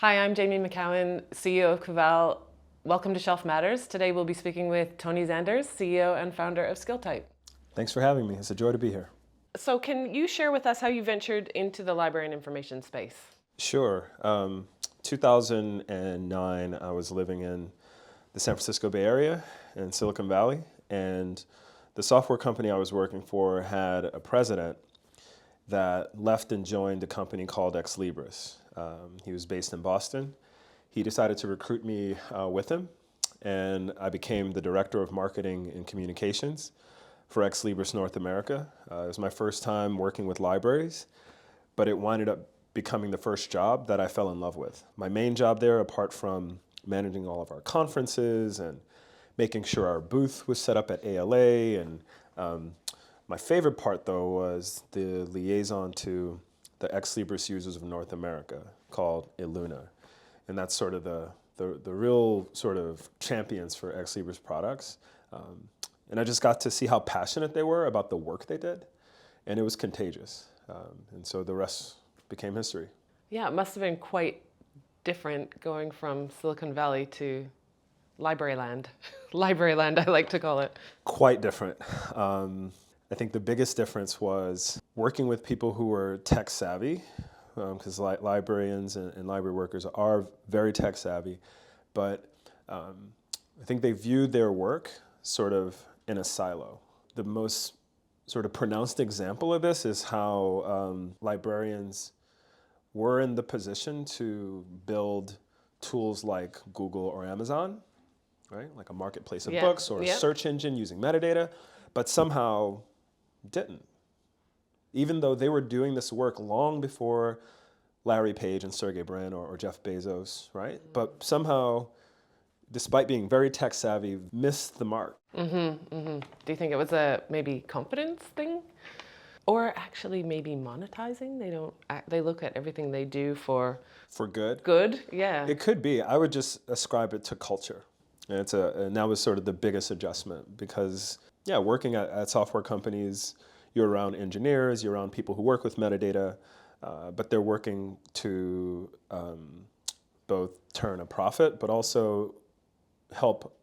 Hi, I'm Jaime McCowan, CEO of CAVAL. Welcome to Shelf Matters. Today we'll be speaking with Tony Zanders, CEO and founder of Skilltype. Thanks for having me. It's a joy to be here. So can you share with us how you ventured into the library and information space? Sure. 2009, I was living in the San Francisco Bay Area in Silicon Valley, and the software company I was working for had a president that left and joined a company called Ex Libris. He was based in Boston. He decided to recruit me with him, and I became the director of marketing and communications for Ex Libris North America. It was my first time working with libraries, but it winded up becoming the first job that I fell in love with. My main job there, apart from managing all of our conferences and making sure our booth was set up at ALA, and my favorite part though was the liaison to the Ex Libris users of North America called Illuna. And that's sort of the real sort of champions for Ex Libris products. And I just got to see how passionate they were about the work they did, and it was contagious. And so the rest became history. Yeah, it must have been quite different going from Silicon Valley to library land. Library land, I like to call it. Quite different. I think the biggest difference was working with people who were tech savvy, because librarians and library workers are very tech savvy, but I think they viewed their work sort of in a silo. The most sort of pronounced example of this is how librarians were in the position to build tools like Google or Amazon, right? Like a marketplace of books or a search engine using metadata, but somehow didn't. Even though they were doing this work long before Larry Page and Sergey Brin or Jeff Bezos, right? But somehow, despite being very tech savvy, missed the mark. Do you think it was a maybe confidence thing? Or actually maybe monetizing? They look at everything they do for good. Good, yeah. It could be. I would just ascribe it to culture. And and that was sort of the biggest adjustment because, working at software companies, you're around engineers, you're around people who work with metadata, but they're working to both turn a profit, but also help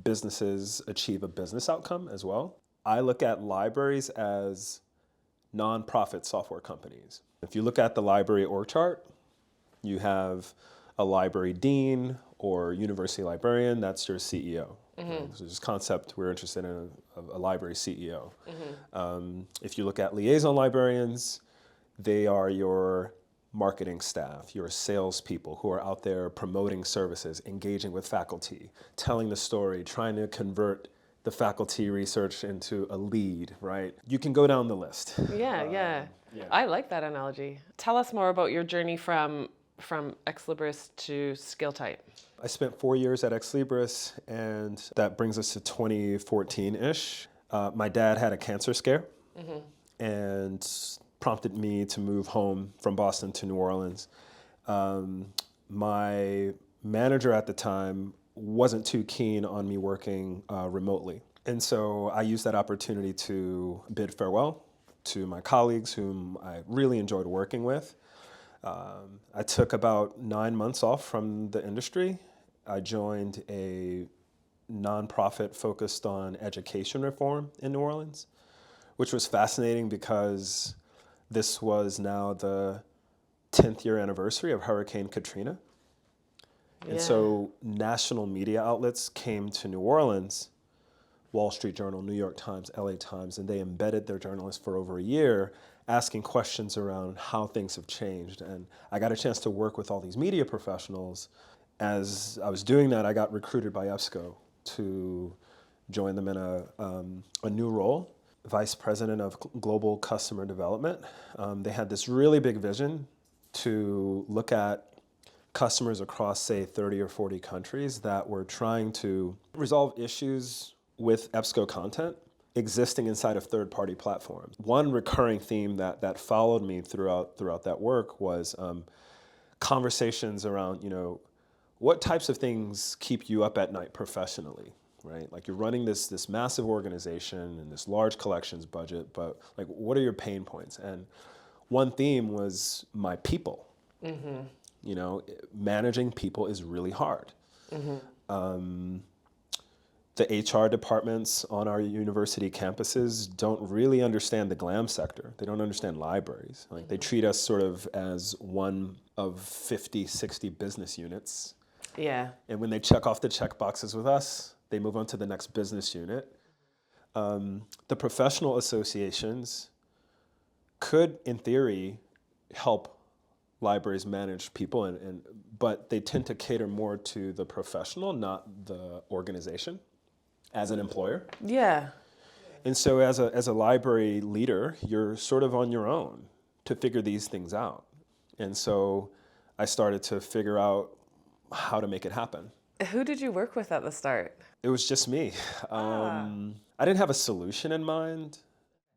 businesses achieve a business outcome as well. I look at libraries as nonprofit software companies. If you look at the library org chart, you have a library dean or university librarian, that's your CEO. Right? So this concept we're interested in a library CEO. If you look at liaison librarians, they are your marketing staff, your salespeople who are out there promoting services, engaging with faculty, telling the story, trying to convert the faculty research into a lead, right? You can go down the list. Yeah. I like that analogy. Tell us more about your journey from Ex Libris to Skilltype. I spent 4 years at Ex Libris, and that brings us to 2014-ish. My dad had a cancer scare and prompted me to move home from Boston to New Orleans. My manager at the time wasn't too keen on me working remotely. And so I used that opportunity to bid farewell to my colleagues whom I really enjoyed working with. I took about 9 months off from the industry. I joined a nonprofit focused on education reform in New Orleans, which was fascinating because this was now the 10th year anniversary of Hurricane Katrina. And so national media outlets came to New Orleans, Wall Street Journal, New York Times, LA Times, and they embedded their journalists for over a year asking questions around how things have changed. And I got a chance to work with all these media professionals. As I was doing that, I got recruited by EBSCO to join them in a new role, Vice President of Global Customer Development. They had this really big vision to look at customers across, say, 30 or 40 countries that were trying to resolve issues with EBSCO content existing inside of third-party platforms. One recurring theme that followed me throughout that work was conversations around, what types of things keep you up at night professionally, right? Like you're running this massive organization and this large collections budget, but like, what are your pain points? And one theme was my people. Managing people is really hard. The HR departments on our university campuses don't really understand the glam sector. They don't understand libraries. Like they treat us sort of as one of 50, 60 business units. Yeah. And when they check off the check boxes with us, they move on to the next business unit. The professional associations could, in theory, help libraries manage people, but they tend to cater more to the professional, not the organization, as an employer. Yeah. And so as a library leader, you're sort of on your own to figure these things out. And so I started to figure out how to make it happen. Who did you work with at the start? It was just me. I didn't have a solution in mind,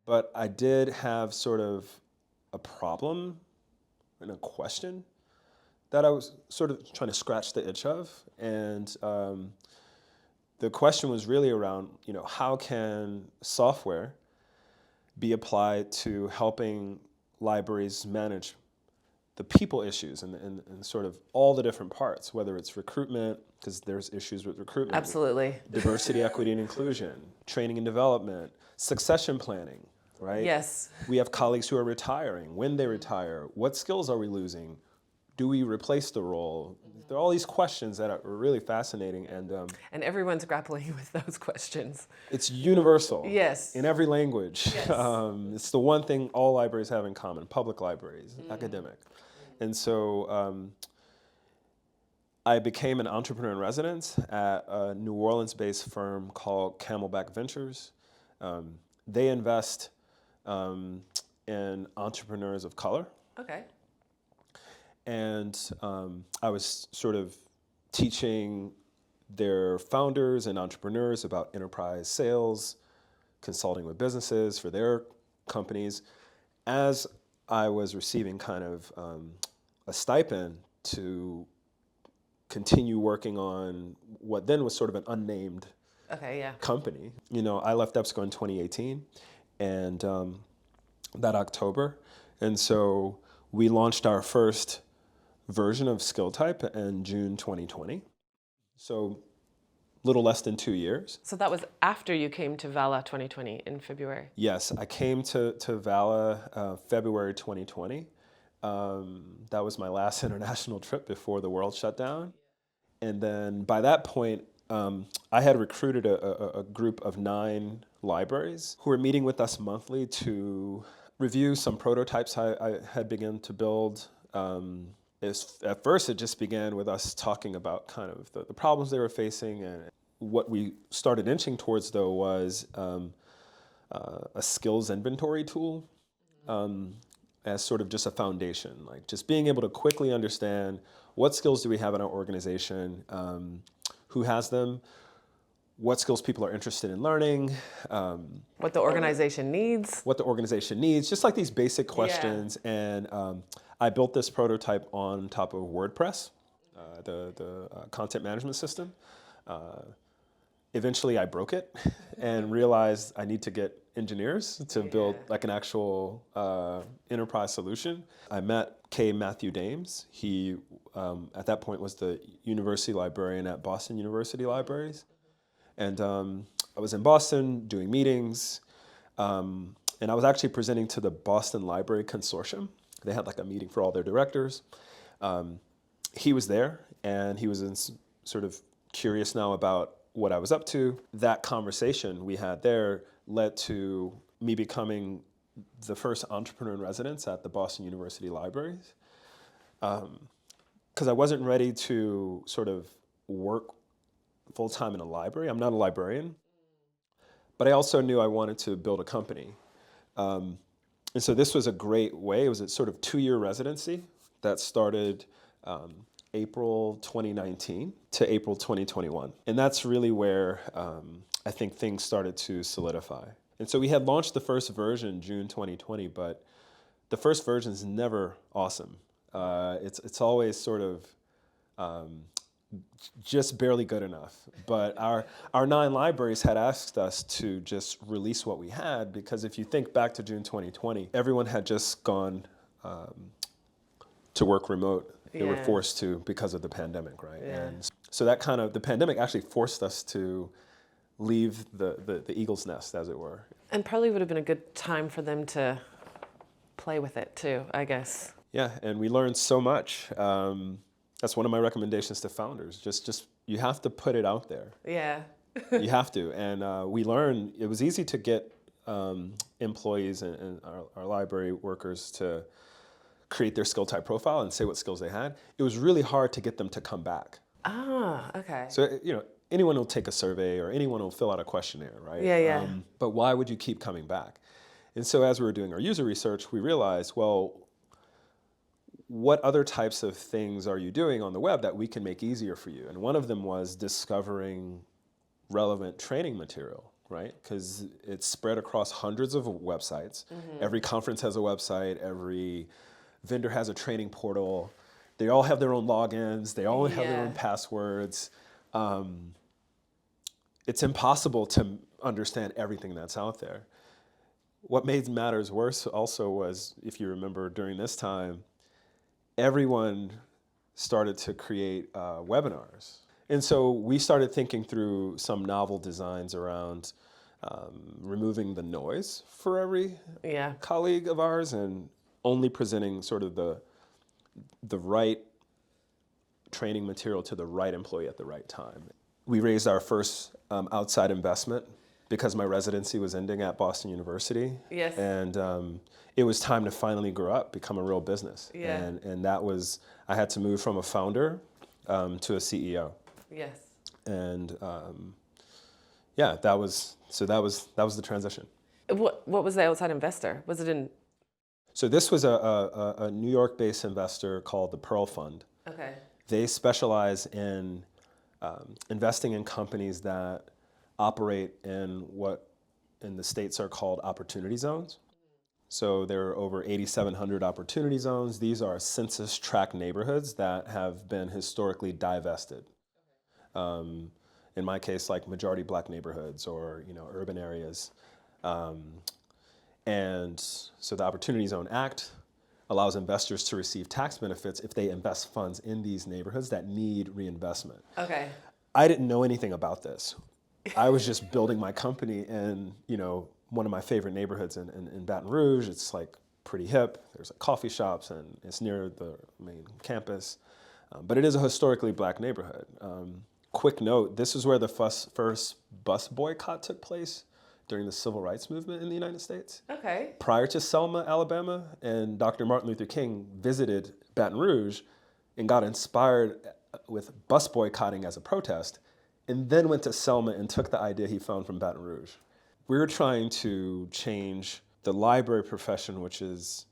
but I did have sort of a problem and a question that I was sort of trying to scratch the itch of. And the question was really around, how can software be applied to helping libraries manage the people issues and sort of all the different parts, whether it's recruitment, because there's issues with recruitment. Absolutely. Diversity, equity, and inclusion, training and development, succession planning, right? Yes. We have colleagues who are retiring. When they retire, what skills are we losing? Do we replace the role? There are all these questions that are really fascinating, and everyone's grappling with those questions. it's universal. Yes. In every language. Yes. It's the one thing all libraries have in common: public libraries, academic. And so I became an entrepreneur in residence at a New Orleans-based firm called Camelback Ventures. They invest in entrepreneurs of color. Okay. And I was sort of teaching their founders and entrepreneurs about enterprise sales, consulting with businesses for their companies, as I was receiving kind of a stipend to continue working on what then was sort of an unnamed company. I left EBSCO in 2018 and that October. And so we launched our first version of Skilltype in June 2020. So little less than 2 years. So that was after you came to VALA 2020 in February? Yes, I came to VALA February 2020. That was my last international trip before the world shut down. And then by that point, I had recruited a group of 9 libraries who were meeting with us monthly to review some prototypes I had begun to build. At first, it just began with us talking about kind of the problems they were facing, and what we started inching towards, though, was a skills inventory tool as sort of just a foundation, like just being able to quickly understand what skills do we have in our organization, who has them, what skills people are interested in learning. What the organization needs. What the organization needs, just like these basic questions. Yeah. And I built this prototype on top of WordPress, the content management system. Eventually I broke it and realized I need to get engineers to build like an actual enterprise solution. I met Matthew Dames. He, at that point, was the university librarian at Boston University Libraries. And I was in Boston doing meetings, and I was actually presenting to the Boston Library Consortium. They had like a meeting for all their directors. He was there, and he was sort of curious now about what I was up to. That conversation we had there led to me becoming the first entrepreneur in residence at the Boston University Libraries. Because I wasn't ready to sort of work full-time in a library. I'm not a librarian, but I also knew I wanted to build a company. And so this was a great way. It was a sort of 2-year residency that started April 2019 to April 2021. And that's really where I think things started to solidify. And so we had launched the first version June 2020, but the first version is never awesome. It's always sort of just barely good enough. But our 9 libraries had asked us to just release what we had, because if you think back to June 2020, everyone had just gone to work remote. They were Yeah. forced to because of the pandemic, right? Yeah. And so that kind of, the pandemic actually forced us to leave the eagle's nest, as it were. And probably would have been a good time for them to play with it too, I guess. Yeah, and we learned so much. That's one of my recommendations to founders. Just you have to put it out there. Yeah. You have to. And we learned it was easy to get employees and our library workers to create their Skilltype profile and say what skills they had. It was really hard to get them to come back. Ah, okay. So, anyone will take a survey or anyone will fill out a questionnaire, right? Yeah, yeah. But why would you keep coming back? And so as we were doing our user research, we realized, well, what other types of things are you doing on the web that we can make easier for you? And one of them was discovering relevant training material, right? Because it's spread across hundreds of websites. Every conference has a website, every vendor has a training portal. They all have their own logins, they all have their own passwords. It's impossible to understand everything that's out there. What made matters worse also was, if you remember during this time, everyone started to create webinars. And so we started thinking through some novel designs around removing the noise for every colleague of ours and only presenting sort of the right training material to the right employee at the right time. We raised our first outside investment because my residency was ending at Boston University. Yes. And it was time to finally grow up, become a real business. Yeah. And that was, I had to move from a founder to a CEO. Yes. And that was the transition. What was the outside investor? Was it in? So this was a New York-based investor called the Pearl Fund. Okay. They specialize in investing in companies that operate in what in the States are called opportunity zones. So there are over 8,700 opportunity zones. These are census-tract neighborhoods that have been historically divested. In my case, like majority black neighborhoods or urban areas. And so the Opportunity Zone Act allows investors to receive tax benefits if they invest funds in these neighborhoods that need reinvestment. Okay. I didn't know anything about this. I was just building my company in, one of my favorite neighborhoods in Baton Rouge. It's like pretty hip. There's like coffee shops and it's near the main campus. But it is a historically black neighborhood. Quick note, this is where the first bus boycott took place during the civil rights movement in the United States. Okay. Prior to Selma, Alabama, and Dr. Martin Luther King visited Baton Rouge and got inspired with bus boycotting as a protest, and then went to Selma and took the idea he found from Baton Rouge. We're trying to change the library profession, which is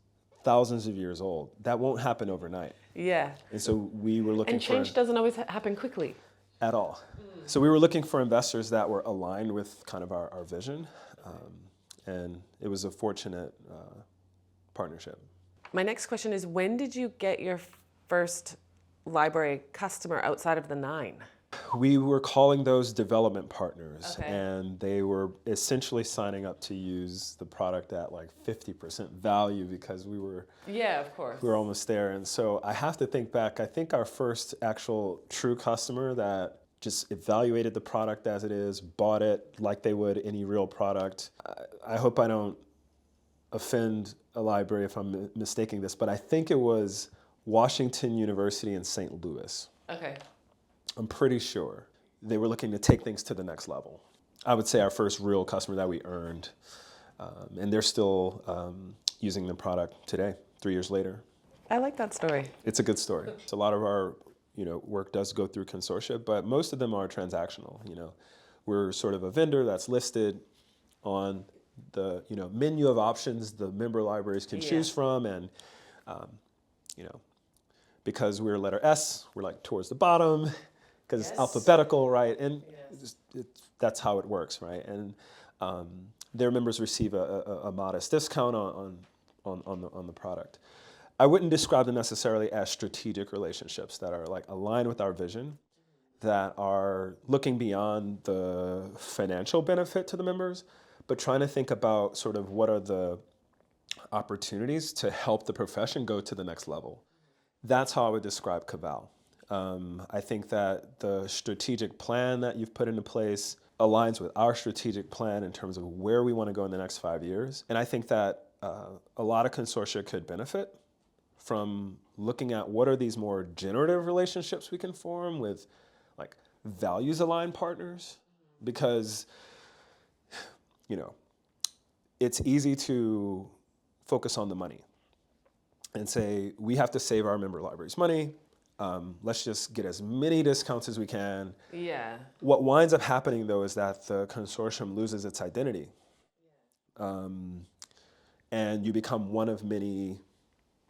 thousands of years old. That won't happen overnight. Yeah. And so we were looking And change doesn't always happen quickly. At all. So we were looking for investors that were aligned with kind of our vision, and it was a fortunate partnership. My next question is, when did you get your first library customer outside of the 9? We were calling those development partners, Okay. and they were essentially signing up to use the product at like 50% value because we were Of course. almost there. And so I have to think back. I think our first actual true customer that just evaluated the product as it is, bought it like they would any real product. I hope I don't offend a library if I'm mistaking this, but I think it was Washington University in St. Louis. Okay. I'm pretty sure they were looking to take things to the next level. I would say our first real customer that we earned, and they're still using the product today, 3 years later. I like that story. It's a good story. So a lot of our work does go through consortia, but most of them are transactional. We're sort of a vendor that's listed on the menu of options the member libraries can choose from, and because we're letter S, we're like towards the bottom because it's alphabetical, right? And that's how it works, right? And their members receive a modest discount on the product. I wouldn't describe them necessarily as strategic relationships that are like aligned with our vision, that are looking beyond the financial benefit to the members, but trying to think about sort of what are the opportunities to help the profession go to the next level. That's how I would describe CAVAL. I think that the strategic plan that you've put into place aligns with our strategic plan in terms of where we want to go in the next 5 years. And I think that a lot of consortia could benefit from looking at what are these more generative relationships we can form with like values aligned partners, because it's easy to focus on the money and say we have to save our member libraries money. Let's just get as many discounts as we can. Yeah. What winds up happening though is that the consortium loses its identity, and you become one of many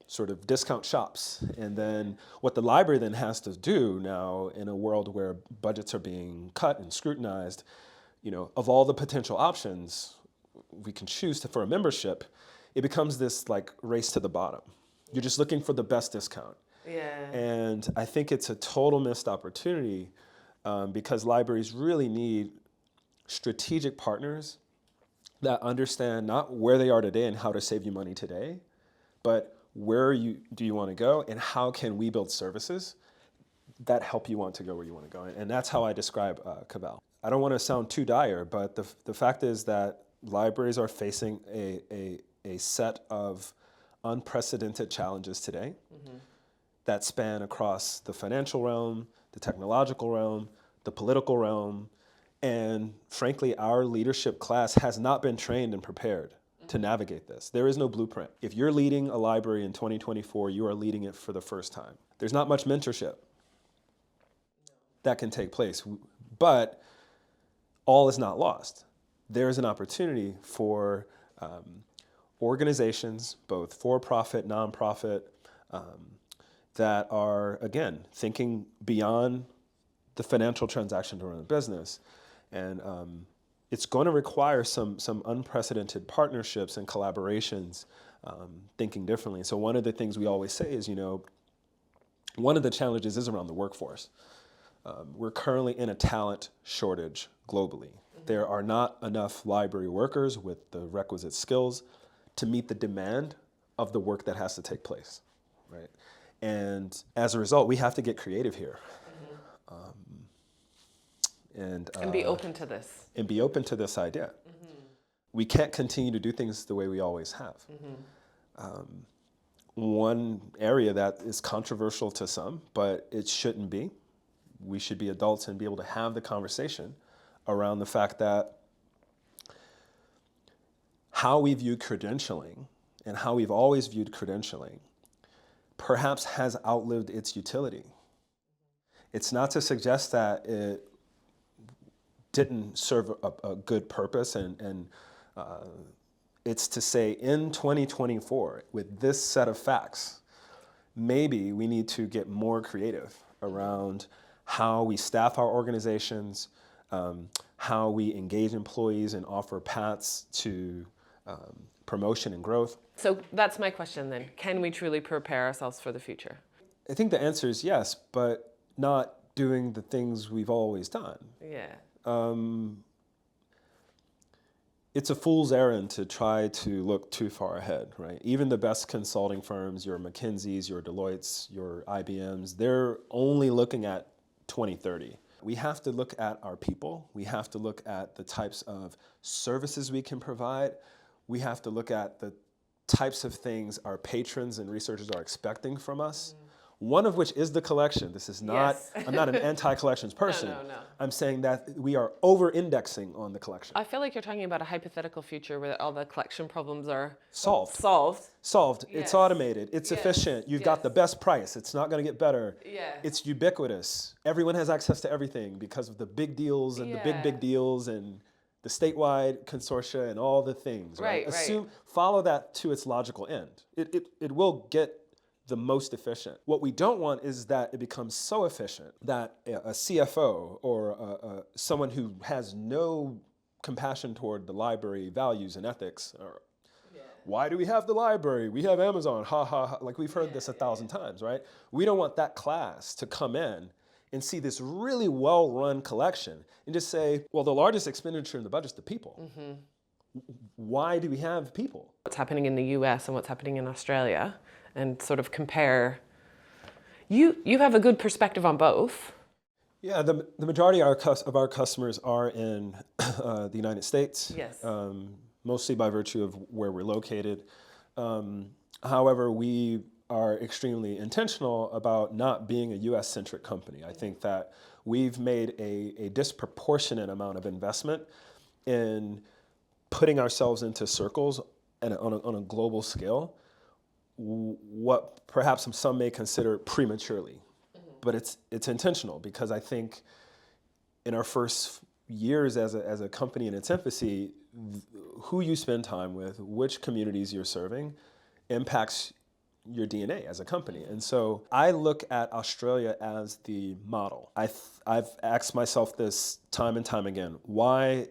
sort of discount shops. And then what the library then has to do now in a world where budgets are being cut and scrutinized, of all the potential options we can choose for a membership, it becomes this like race to the bottom. You're just looking for the best discount. Yeah. And I think it's a total missed opportunity because libraries really need strategic partners that understand not where they are today and how to save you money today, but where do you want to go, and how can we build services that help you want to go where you want to go. And that's how I describe CAVAL. I don't want to sound too dire, but the fact is that libraries are facing a set of unprecedented challenges today that span across the financial realm, the technological realm, the political realm, and frankly, our leadership class has not been trained and prepared to navigate this. There is no blueprint. If you're leading a library in 2024, you are leading it for the first time. There's not much mentorship that can take place, but all is not lost. There is an opportunity for organizations, both for-profit, nonprofit, that are, again, thinking beyond the financial transaction to run a business. And it's going to require some unprecedented partnerships and collaborations, thinking differently. So one of the things we always say is, one of the challenges is around the workforce. We're currently in a talent shortage globally. There are not enough library workers with the requisite skills to meet the demand of the work that has to take place, right? And as a result, we have to get creative here. And be open to this. And be open to this idea. We can't continue to do things the way we always have. One area that is controversial to some, but it shouldn't be. We should be adults and be able to have the conversation around the fact that how we view credentialing and how we've always viewed credentialing perhaps has outlived its utility. It's not to suggest that it didn't serve a good purpose, and it's to say in 2024, with this set of facts, maybe we need to get more creative around how we staff our organizations, how we engage employees and offer paths to promotion and growth. So that's my question then. Can we truly prepare ourselves for the future? I think the answer is yes, but not doing the things we've always done. Yeah. It's a fool's errand to try to look too far ahead, right? Even the best consulting firms, your McKinseys, your Deloittes, your IBMs, they're only looking at 2030. We have to look at our people. We have to look at the types of services we can provide. We have to look at the types of things our patrons and researchers are expecting from us. One of which is the collection. This is not, Yes. I'm not an anti-collections person. No. I'm saying that we are over-indexing on the collection. I feel like you're talking about a hypothetical future where all the collection problems are Solved. Yes. It's automated. It's efficient. You've got the best price. It's not going to get better. Yeah. It's ubiquitous. Everyone has access to everything because of the big deals and the big deals and the statewide consortia and all the things. Right. Follow that to its logical end. It will get the most efficient. What we don't want is that it becomes so efficient that a CFO or someone who has no compassion toward the library values and ethics, or why do we have the library? We have Amazon, ha ha ha. Like we've heard this 1,000 times, right? We don't want that class to come in and see this really well-run collection and just say, well, the largest expenditure in the budget is the people. Why do we have people? What's happening in the US and what's happening in Australia, and sort of compare You have a good perspective on both. Yeah, the majority of our customers are in the United States. Yes. Mostly by virtue of where we're located. However, we are extremely intentional about not being a US-centric company. I think that we've made a disproportionate amount of investment in putting ourselves into circles and on a global scale, what perhaps some may consider prematurely. But it's intentional, because I think in our first years as a company in its infancy, who you spend time with, which communities you're serving, impacts your DNA as a company. And so I look at Australia as the model. I've asked myself this time and time again: why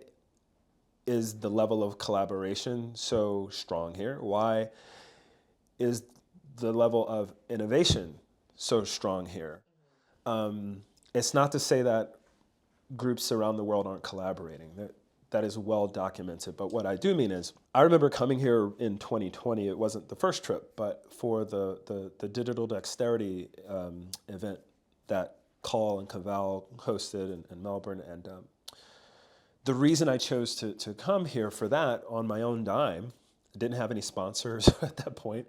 is the level of collaboration so strong here? Why is the level of innovation so strong here? It's not to say that groups around the world aren't collaborating. That is well documented. But what I do mean is, I remember coming here in 2020. It wasn't the first trip, but for the Digital Dexterity event that CAVAL and CAVAL hosted in Melbourne. And the reason I chose to come here for that on my own dime, I didn't have any sponsors at that point,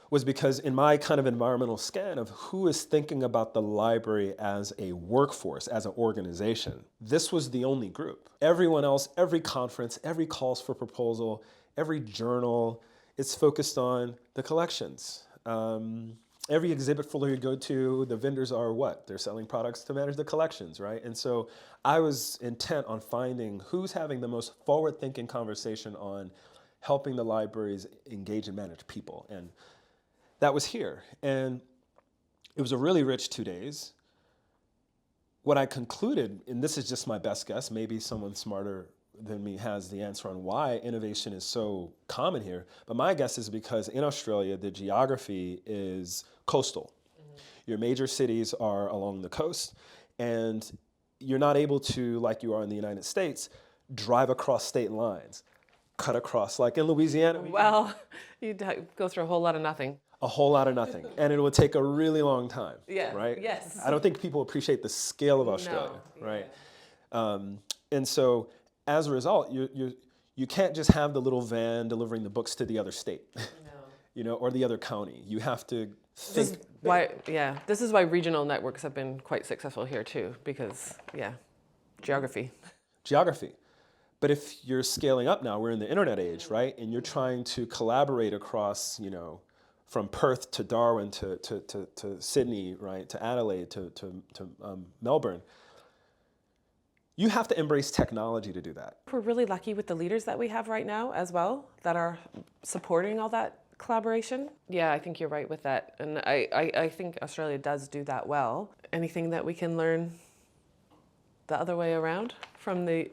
was because in my kind of environmental scan of who is thinking about the library as a workforce, as an organization, this was the only group. Everyone else, every conference, every calls for proposal, every journal, it's focused on the collections. Every exhibit floor you go to, the vendors are what? They're selling products to manage the collections, right? And so I was intent on finding who's having the most forward-thinking conversation on helping the libraries engage and manage people. And that was here. And it was a really rich 2 days. What I concluded, and this is just my best guess, maybe someone smarter than me has the answer on why innovation is so common here, but my guess is because in Australia, the geography is coastal. Your major cities are along the coast, and you're not able to, like you are in the United States, drive across state lines, cut across, like in Louisiana. Well, you'd go through a whole lot of nothing. A whole lot of nothing. And it would take a really long time, Yeah. right? Yes. I don't think people appreciate the scale of Australia, No. right? And so as a result, you can't just have the little van delivering the books to the other state, No. or the other county. You have to This is why regional networks have been quite successful here too, because geography. Geography. But if you're scaling up now, we're in the internet age, right? And you're trying to collaborate across, from Perth to Darwin to Sydney, right, to Adelaide to Melbourne. You have to embrace technology to do that. We're really lucky with the leaders that we have right now as well, that are supporting all that collaboration. Yeah, I think you're right with that. And I think Australia does do that well. Anything that we can learn the other way around from the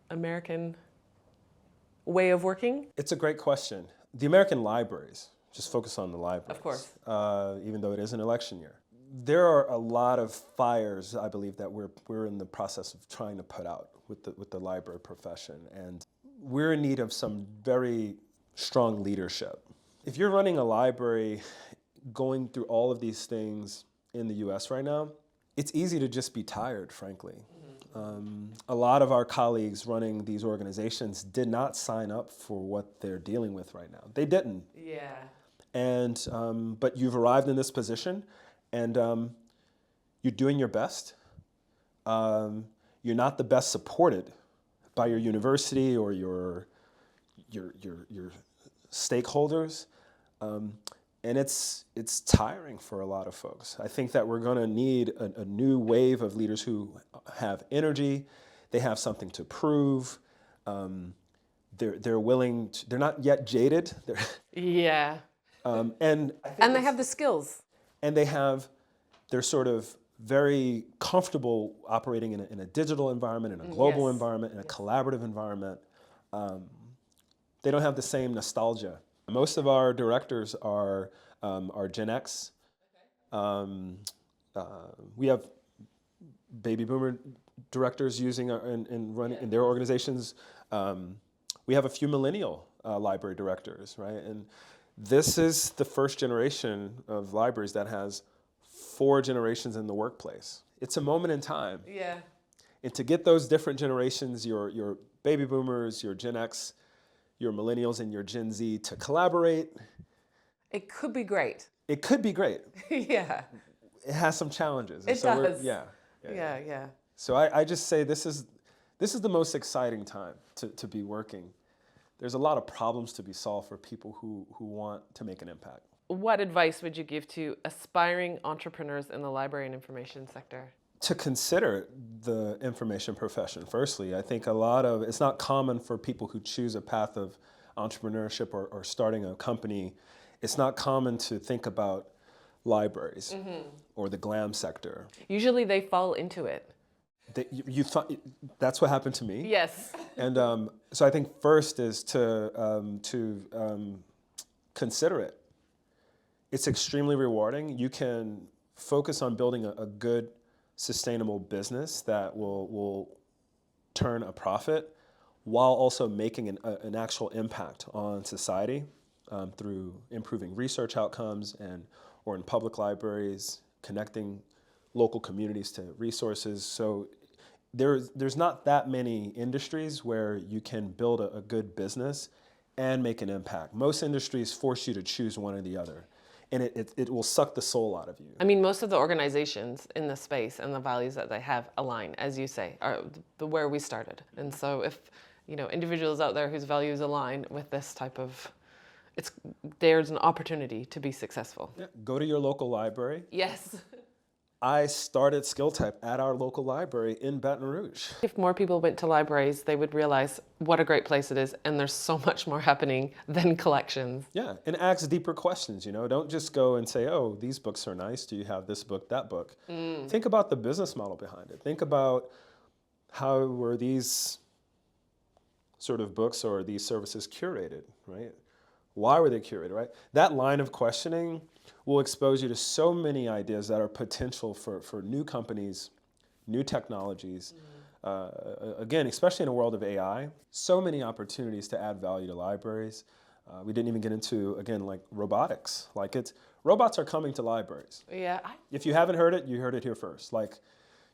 American way of working? It's a great question. The American libraries, just focus on the libraries. Of course. Even though it is an election year. There are a lot of fires, I believe, that we're in the process of trying to put out with the library profession. And we're in need of some very strong leadership. If you're running a library going through all of these things in the US right now, it's easy to just be tired, frankly. A lot of our colleagues running these organizations did not sign up for what they're dealing with right now. They didn't. Yeah. And but you've arrived in this position, and you're doing your best. You're not the best supported by your university or your stakeholders, and it's tiring for a lot of folks. I think that we're going to need a new wave of leaders who have energy. They have something to prove. They're willing. They're not yet jaded. Yeah. And they have the skills. And they're sort of very comfortable operating in a digital environment, in a global environment, in a collaborative environment. They don't have the same nostalgia. Most of our directors are Gen X. We have baby boomer directors using in their organizations. We have a few millennial library directors, right? And This is the first generation of libraries that has 4 generations in the workplace. It's a moment in time. Yeah. And to get those different generations, your baby boomers, your Gen X, your millennials, and your Gen Z to collaborate, It could be great. it could be great. Yeah. It has some challenges. And It does. Yeah. Yeah. So I just say this is the most exciting time to be working. There's a lot of problems to be solved for people who want to make an impact. What advice would you give to aspiring entrepreneurs in the library and information sector? To consider the information profession. Firstly, I think it's not common for people who choose a path of entrepreneurship or starting a company, it's not common to think about libraries or the glam sector. Usually they fall into it. That's what happened to me. Yes. And so I think first is to consider it. It's extremely rewarding. You can focus on building a good, sustainable business that will turn a profit while also making an actual impact on society through improving research outcomes or in public libraries, connecting local communities to resources. So there's not that many industries where you can build a good business and make an impact. Most industries force you to choose one or the other, and it will suck the soul out of you. I mean, most of the organizations in the space and the values that they have align, as you say, are where we started. And so if, individuals out there whose values align with this type of, there's an opportunity to be successful. Yeah, go to your local library. Yes. I started Skilltype at our local library in Baton Rouge. If more people went to libraries, they would realize what a great place it is, and there's so much more happening than collections. Yeah, and ask deeper questions, Don't just go and say, oh, these books are nice. Do you have this book, that book? Think about the business model behind it. Think about how were these sort of books or these services curated, right? Why were they curated, right? That line of questioning will expose you to so many ideas that are potential for new companies, new technologies. Again, especially in a world of AI, so many opportunities to add value to libraries. We didn't even get into, again, like robotics. Robots are coming to libraries. Yeah. If you haven't heard it, you heard it here first.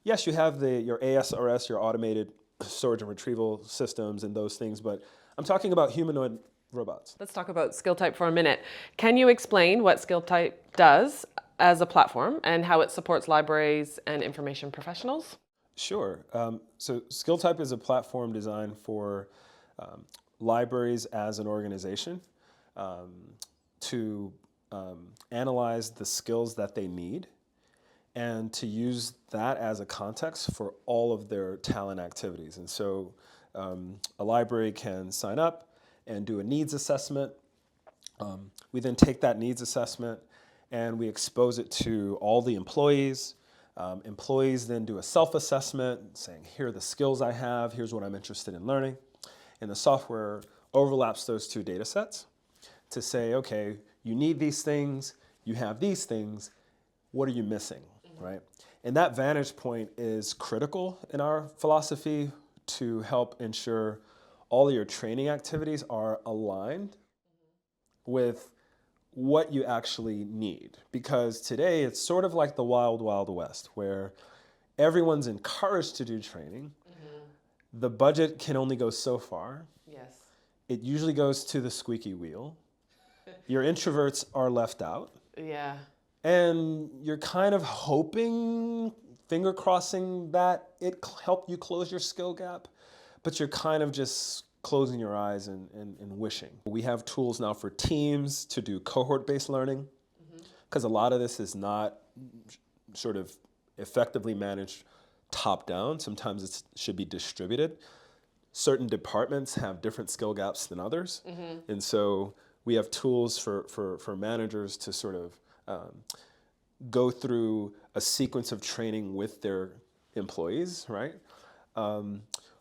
Yes, you have your ASRS, your automated storage and retrieval systems and those things, but I'm talking about humanoid robots. Let's talk about Skilltype for a minute. Can you explain what Skilltype does as a platform and how it supports libraries and information professionals? Sure. So Skilltype is a platform designed for libraries as an organization to analyze the skills that they need and to use that as a context for all of their talent activities. And so a library can sign up and do a needs assessment. We then take that needs assessment and we expose it to all the employees. Employees then do a self-assessment saying, here are the skills I have, here's what I'm interested in learning. And the software overlaps those 2 data sets to say, okay, you need these things, you have these things, what are you missing, right? And that vantage point is critical in our philosophy to help ensure all of your training activities are aligned with what you actually need. Because today it's sort of like the wild, wild west where everyone's encouraged to do training. The budget can only go so far. Yes. It usually goes to the squeaky wheel. Your introverts are left out. Yeah. And you're kind of hoping, finger crossing that it helped you close your skill gap, but you're kind of just closing your eyes and wishing. We have tools now for teams to do cohort-based learning, because a lot of this is not sort of effectively managed top-down. Sometimes it should be distributed. Certain departments have different skill gaps than others, and so we have tools for managers to sort of go through a sequence of training with their employees, right?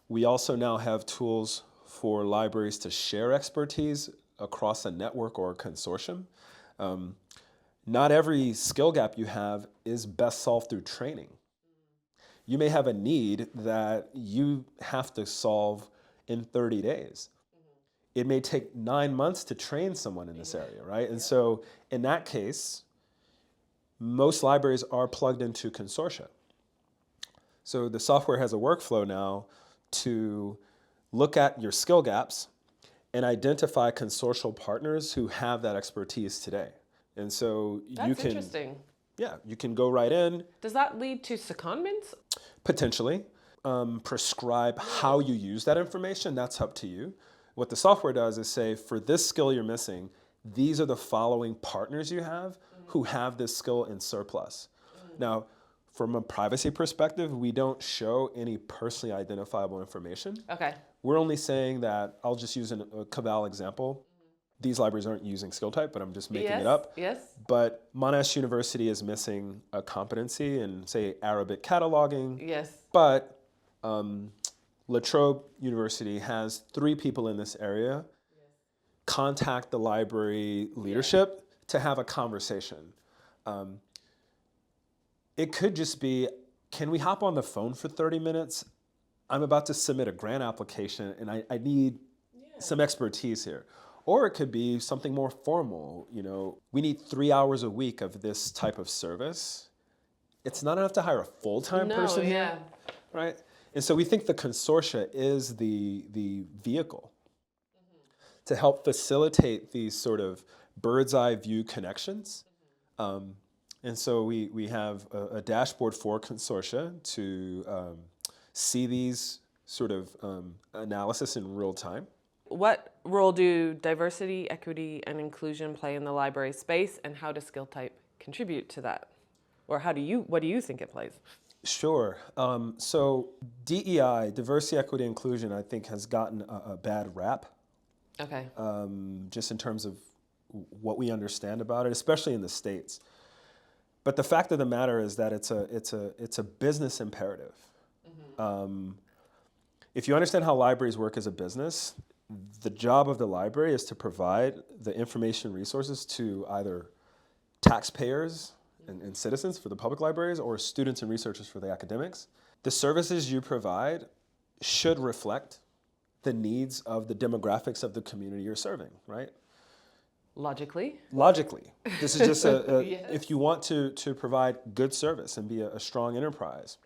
We also now have tools for libraries to share expertise across a network or a consortium. Not every skill gap you have is best solved through training. You may have a need that you have to solve in 30 days. it may take 9 months to train someone in this area, right? And so in that case, most libraries are plugged into consortia. So the software has a workflow now to look at your skill gaps and identify consortial partners who have that expertise today. And so That's interesting. Yeah, you can go right in. Does that lead to secondments? Potentially. Prescribe how you use that information, that's up to you. What the software does is say, for this skill you're missing, these are the following partners you have who have this skill in surplus. Now, from a privacy perspective, we don't show any personally identifiable information. Okay. We're only saying that, I'll just use a CAVAL example. These libraries aren't using Skilltype, but I'm just making it up. Yes. But Monash University is missing a competency in, say, Arabic cataloging. Yes. But La Trobe University has 3 people in this area. Contact the library leadership to have a conversation. It could just be, can we hop on the phone for 30 minutes? I'm about to submit a grant application and I need some expertise here. Or it could be something more formal. You know, we need 3 hours a week of this type of service. It's not enough to hire a full-time person here, right? And so we think the consortia is the vehicle to help facilitate these sort of bird's eye view connections. And so we have a dashboard for consortia to see these sort of analysis in real time. What role do diversity, equity, and inclusion play in the library space, and how does Skilltype contribute to that? Or what do you think it plays? Sure. So DEI, diversity, equity, inclusion, I think has gotten a bad rap. Okay. Just in terms of what we understand about it, especially in the States. But the fact of the matter is that it's a business imperative. If you understand how libraries work as a business, the job of the library is to provide the information resources to either taxpayers and citizens for the public libraries or students and researchers for the academics. The services you provide should reflect the needs of the demographics of the community you're serving, right? Logically. This is just if you want to provide good service and be a strong enterprise.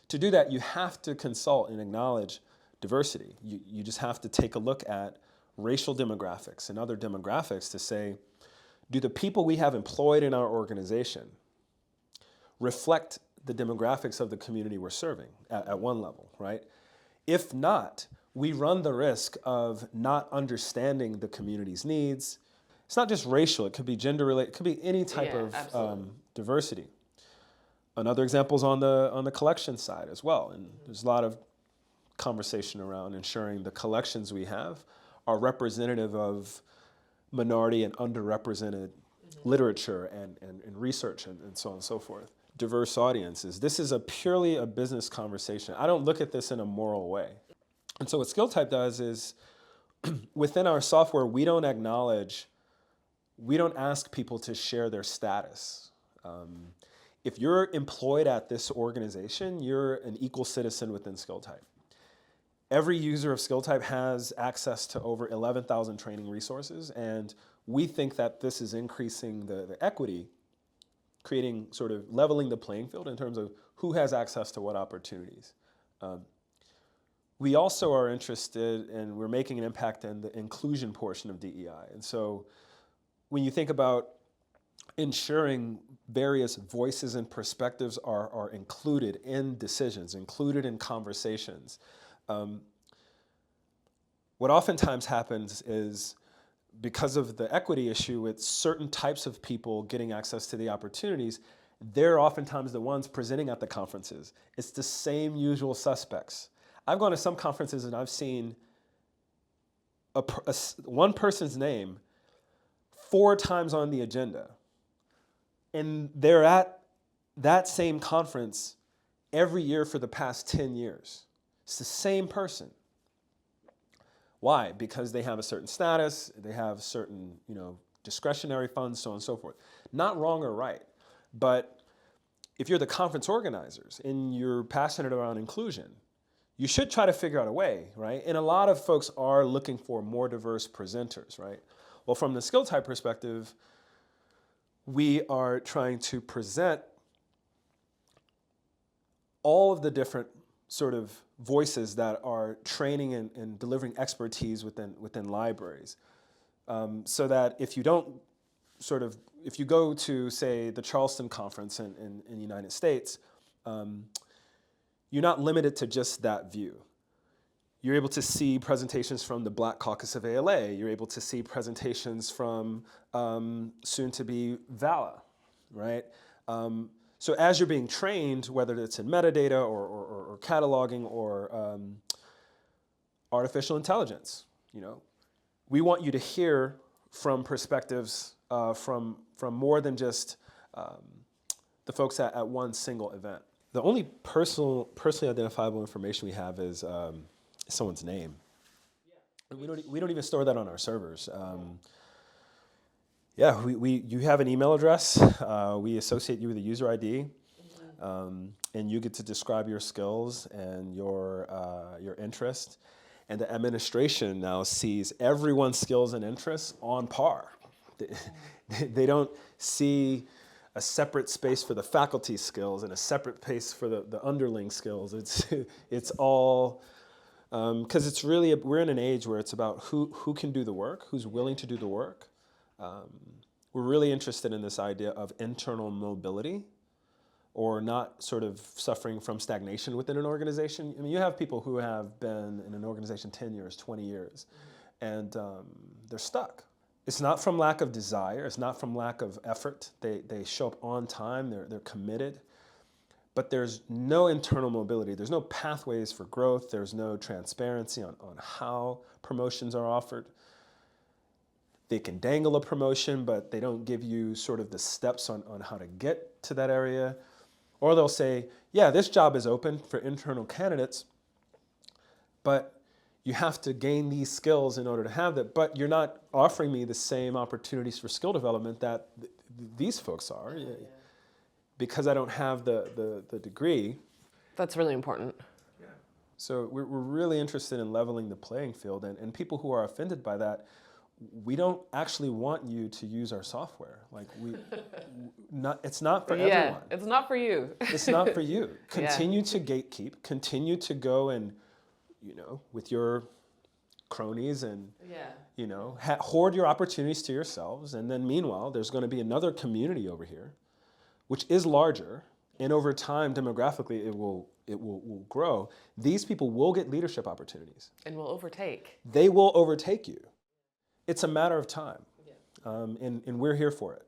To do that, you have to consult and acknowledge diversity. You just have to take a look at racial demographics and other demographics to say, do the people we have employed in our organization reflect the demographics of the community we're serving at one level, right? If not, we run the risk of not understanding the community's needs. It's not just racial, it could be gender related, it could be any type of diversity. Another example is on the collection side as well. And there's a lot of conversation around ensuring the collections we have are representative of minority and underrepresented literature and research and so on and so forth. Diverse audiences. This is purely a business conversation. I don't look at this in a moral way. And so what Skilltype does is within our software, we don't ask people to share their status. If you're employed at this organization, you're an equal citizen within Skilltype. Every user of Skilltype has access to over 11,000 training resources, and we think that this is increasing the equity, creating sort of leveling the playing field in terms of who has access to what opportunities. We also are interested, and we're making an impact in the inclusion portion of DEI. And so when you think about ensuring various voices and perspectives are included in decisions, included in conversations, what oftentimes happens is because of the equity issue with certain types of people getting access to the opportunities, they're oftentimes the ones presenting at the conferences. It's the same usual suspects. I've gone to some conferences and I've seen one person's name 4 times on the agenda. And they're at that same conference every year for the past 10 years. It's the same person. Why? Because they have a certain status, they have certain, discretionary funds, so on and so forth. Not wrong or right, but if you're the conference organizers and you're passionate around inclusion, you should try to figure out a way, right? And a lot of folks are looking for more diverse presenters, right? Well, from the Skilltype perspective, we are trying to present all of the different sort of voices that are training and delivering expertise within libraries. So that if you don't if you go to, say, the Charleston Conference in the United States, you're not limited to just that view. You're able to see presentations from the Black Caucus of ALA. You're able to see presentations from soon-to-be VALA, right? So as you're being trained, whether it's in metadata or cataloging or artificial intelligence, we want you to hear from perspectives from more than just the folks at one single event. The only personally identifiable information we have is someone's name. And we don't even store that on our servers. You have an email address. We associate you with a user ID, and you get to describe your skills and your interest. And the administration now sees everyone's skills and interests on par. They don't see a separate space for the faculty skills and a separate space for the underling skills. It's all, because it's really, we're in an age where it's about who can do the work, who's willing to do the work. We're really interested in this idea of internal mobility, or not sort of suffering from stagnation within an organization. I mean, you have people who have been in an organization 10 years, 20 years, and they're stuck. It's not from lack of desire, it's not from lack of effort. They show up on time, they're committed, but there's no internal mobility. There's no pathways for growth. There's no transparency on how promotions are offered. They can dangle a promotion, but they don't give you sort of the steps on how to get to that area. Or they'll say, yeah, this job is open for internal candidates, but you have to gain these skills in order to have that, but you're not offering me the same opportunities for skill development that these folks are, because I don't have the degree. That's really important. Yeah. So we're really interested in leveling the playing field, and people who are offended by that, we don't actually want you to use our software. Like it's not for everyone. It's not for you. It's not for you. Continue to gatekeep, continue to go and, with your cronies and, hoard your opportunities to yourselves. And then meanwhile, there's going to be another community over here, which is larger. And over time, demographically, it will grow. These people will get leadership opportunities. And will overtake. They will overtake you. It's a matter of time. And we're here for it.